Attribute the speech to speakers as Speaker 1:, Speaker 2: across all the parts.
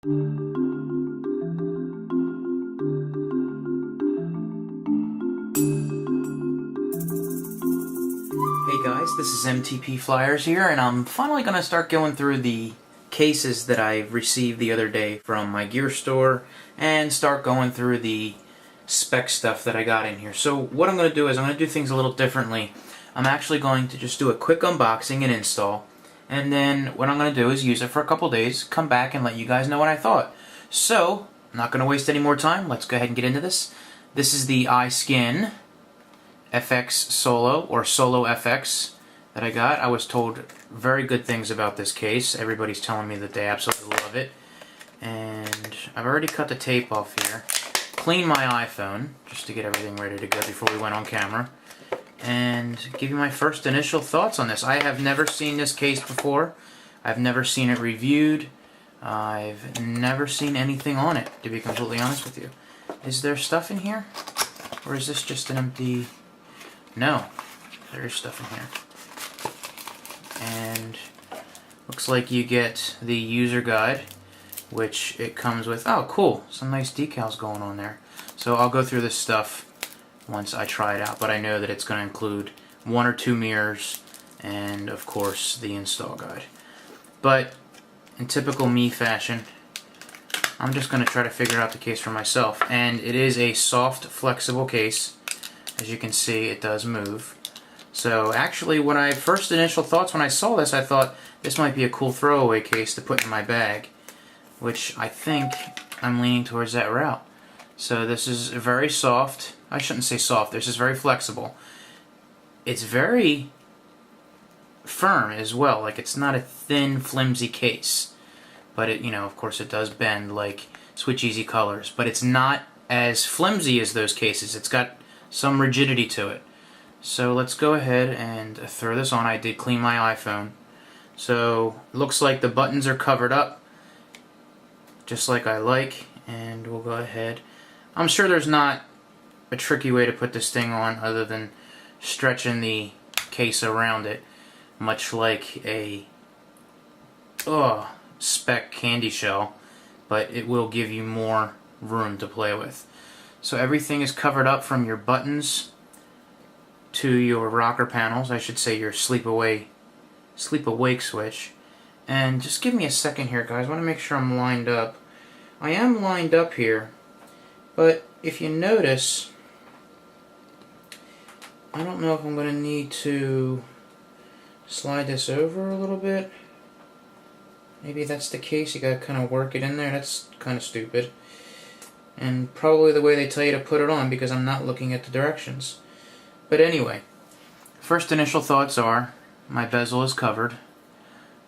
Speaker 1: Hey guys, this is MTP Flyers here, and I'm finally going to start going through the cases that I received the other day from my gear store and start going through the spec stuff that I got in here. So what I'm going to do is I'm going to do things a little differently. I'm actually going to just do a quick unboxing and install, and then what I'm going to do is use it for a couple days, come back and let you guys know what I thought. So, I'm not going to waste any more time. Let's go ahead and get into this. This is the iSkin FX Solo, or Solo FX, that I got. I was told very good things about this case. Everybody's telling me that they absolutely love it. And I've already cut the tape off here. Cleaned my iPhone, just to get everything ready to go before we went on camera. And give you my first initial thoughts on this. I have never seen this case before. I've never seen it reviewed. I've never seen anything on it, to be completely honest with you. Is there stuff in here? Or is this just an empty... No, there is stuff in here. And looks like you get the user guide, which it comes with. Oh, cool. Some nice decals going on there. So I'll go through this stuff once I try it out, but I know that it's going to include 1 or 2 mirrors and, of course, the install guide. But in typical me fashion, I'm just going to try to figure out the case for myself. And it is a soft, flexible case. As you can see, it does move. So actually, when I first initial thoughts when I saw this, I thought this might be a cool throwaway case to put in my bag, which I think I'm leaning towards that route. So this is very soft. I shouldn't say soft. This is very flexible. It's very firm as well. Like, it's not a thin, flimsy case, but it, of course, it does bend like Switch Easy Colors. But it's not as flimsy as those cases. It's got some rigidity to it. So let's go ahead and throw this on. I did clean my iPhone. So looks like the buttons are covered up just like I like, and we'll go ahead. I'm sure there's not a tricky way to put this thing on other than stretching the case around it, much like a spec candy shell, but it will give you more room to play with. So everything is covered up from your buttons to your rocker panels, I should say your sleep awake switch. And just give me a second here, guys. I want to make sure I'm lined up. I am lined up here, but if you notice, I don't know if I'm going to need to slide this over a little bit. Maybe that's the case. You got to kind of work it in there. That's kind of stupid. And probably the way they tell you to put it on, because I'm not looking at the directions. But anyway, first initial thoughts are, my bezel is covered.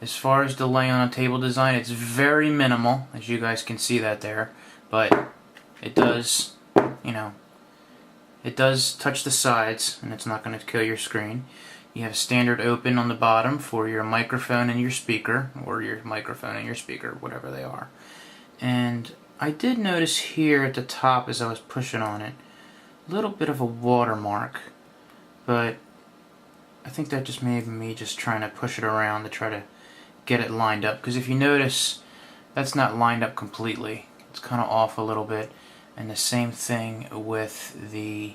Speaker 1: As far as delay on a table design, it's very minimal, as you guys can see that there. But it does, it does touch the sides, and it's not going to kill your screen. You have standard open on the bottom for your microphone and your speaker, or your microphone and your speaker, whatever they are. And I did notice here at the top, as I was pushing on it, a little bit of a watermark, but I think that just may be me just trying to push it around to try to get it lined up, because if you notice, that's not lined up completely. It's kind of off a little bit, and the same thing with the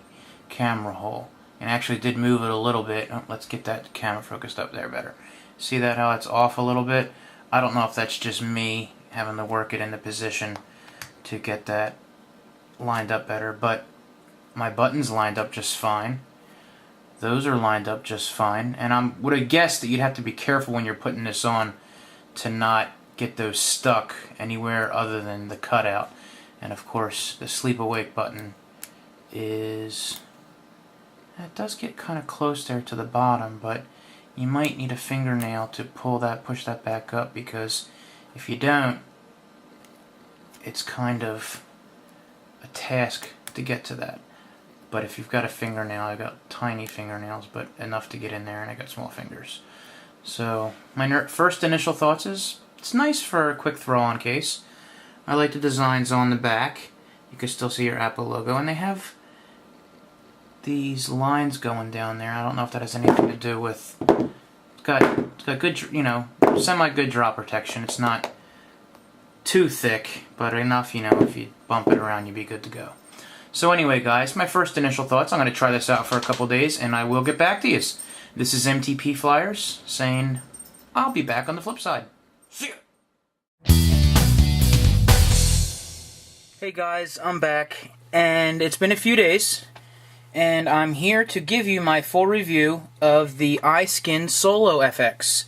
Speaker 1: camera hole. And I actually did move it a little bit. Oh, let's get that camera focused up there better. See that, how it's off a little bit? I don't know if that's just me having to work it into position to get that lined up better, but my buttons lined up just fine. Those are lined up just fine, and I would have guessed that you'd have to be careful when you're putting this on to not get those stuck anywhere other than the cutout. And of course, the sleep awake button is, it does get kind of close there to the bottom, but you might need a fingernail to push that back up, because if you don't, it's kind of a task to get to that. But if you've got a fingernail, I've got tiny fingernails, but enough to get in there, and I got small fingers. So my first initial thoughts is, it's nice for a quick throw-on case. I like the designs on the back. You can still see your Apple logo, and they have these lines going down there. I don't know if that has anything to do with, it's got good, semi-good drop protection. It's not too thick, but enough, you know, if you bump it around, you'd be good to go. So anyway, guys, my first initial thoughts, I'm going to try this out for a couple days, and I will get back to you. This is MTP Flyers saying I'll be back on the flip side. See ya! Hey guys, I'm back, and it's been a few days, and I'm here to give you my full review of the iSkin Solo FX.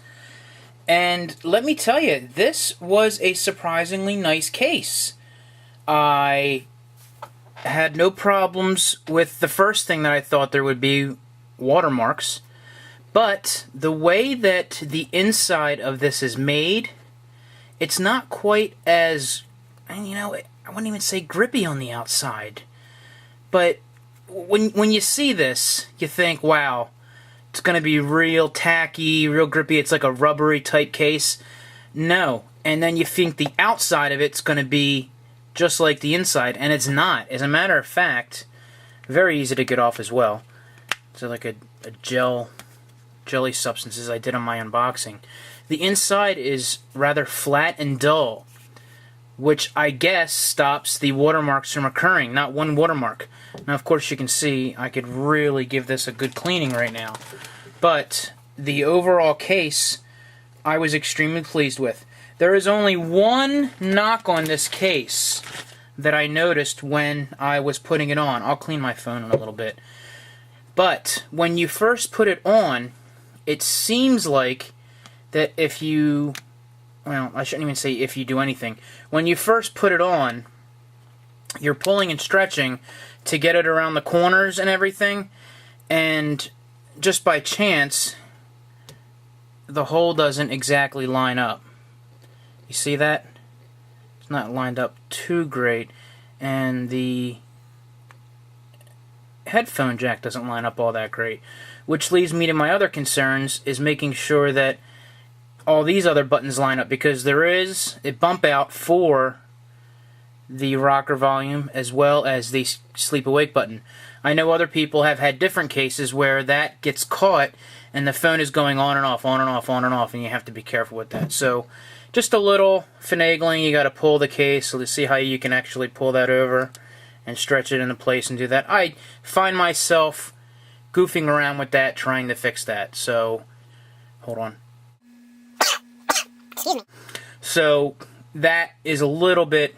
Speaker 1: And let me tell you, this was a surprisingly nice case. I had no problems with the first thing that I thought there would be, watermarks. But the way that the inside of this is made, it's not quite as, you know, I wouldn't even say grippy on the outside. But when you see this, you think, wow, it's going to be real tacky, real grippy. It's like a rubbery type case. No. And then you think the outside of it's going to be just like the inside, and it's not. As a matter of fact, very easy to get off as well. It's like a jelly substances I did on my unboxing. The inside is rather flat and dull, which I guess stops the watermarks from occurring. Not one watermark. Now, of course, you can see I could really give this a good cleaning right now. But the overall case, I was extremely pleased with. There is only one knock on this case that I noticed when I was putting it on. I'll clean my phone in a little bit. But when you first put it on, it seems like that if you, well, I shouldn't even say if you do anything. When you first put it on, you're pulling and stretching to get it around the corners and everything, and just by chance, the hole doesn't exactly line up. You see that? It's not lined up too great, and the headphone jack doesn't line up all that great. Which leads me to my other concerns, is making sure that all these other buttons line up, because there is a bump out for the rocker volume as well as the sleep awake button. I know other people have had different cases where that gets caught and the phone is going on and off, on and off, on and off, and you have to be careful with that. So just a little finagling. You got to pull the case so to see how you can actually pull that over and stretch it into place and do that. I find myself goofing around with that, trying to fix that. So, hold on.
Speaker 2: Excuse me.
Speaker 1: So, that is a little bit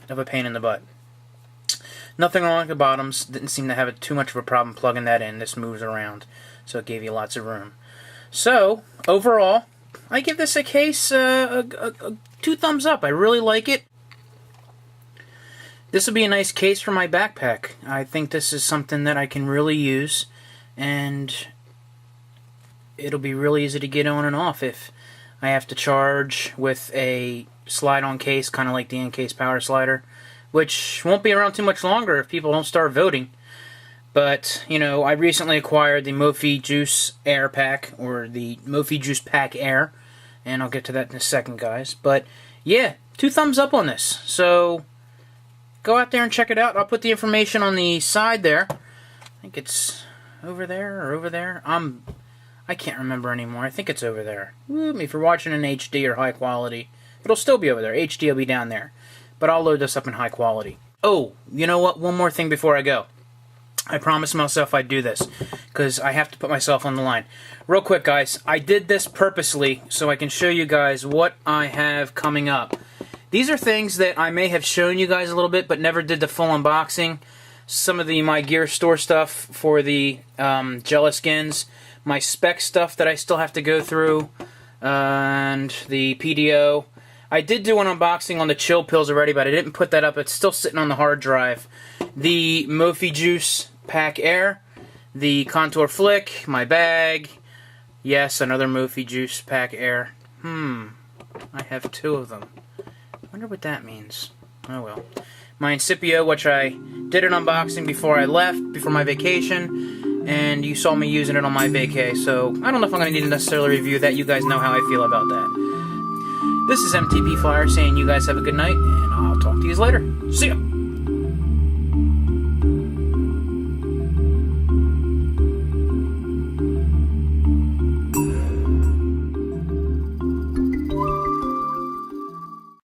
Speaker 1: of a pain in the butt. Nothing wrong with the bottoms. Didn't seem to have too much of a problem plugging that in. This moves around, so it gave you lots of room. So, overall, I give this a case 2 thumbs up. I really like it. This would be a nice case for my backpack. I think this is something that I can really use, and it'll be really easy to get on and off if I have to charge with a slide-on case, kind of like the Encase Power Slider, which won't be around too much longer if people don't start voting. But, you know, I recently acquired the Mophie Juice Air Pack, or the Mophie Juice Pack Air, and I'll get to that in a second, guys. But, yeah, 2 thumbs up on this. So, go out there and check it out. I'll put the information on the side there. I think it's over there or over there. I can't remember anymore. I think it's over there. If you're watching in HD or high quality, it'll still be over there. HD will be down there. But I'll load this up in high quality. Oh, you know what? One more thing before I go. I promised myself I'd do this, because I have to put myself on the line. Real quick, guys. I did this purposely so I can show you guys what I have coming up. These are things that I may have shown you guys a little bit, but never did the full unboxing. Some of the My Gear Store stuff for the Skins, my spec stuff that I still have to go through, and the PDO. I did do an unboxing on the chill pills already, but I didn't put that up. It's still sitting on the hard drive. The Mophie Juice Pack Air, the Contour Flick, my bag. Yes, another Mophie Juice Pack Air. I have 2 of them. Wonder what that means. Oh well. My Incipio, which I did an unboxing before I left, before my vacation, and you saw me using it on my vacay, so I don't know if I'm going to need to necessarily review that. You guys know how I feel about that. This is MTP Flyer saying you guys have a good night, and I'll talk to you later. See ya!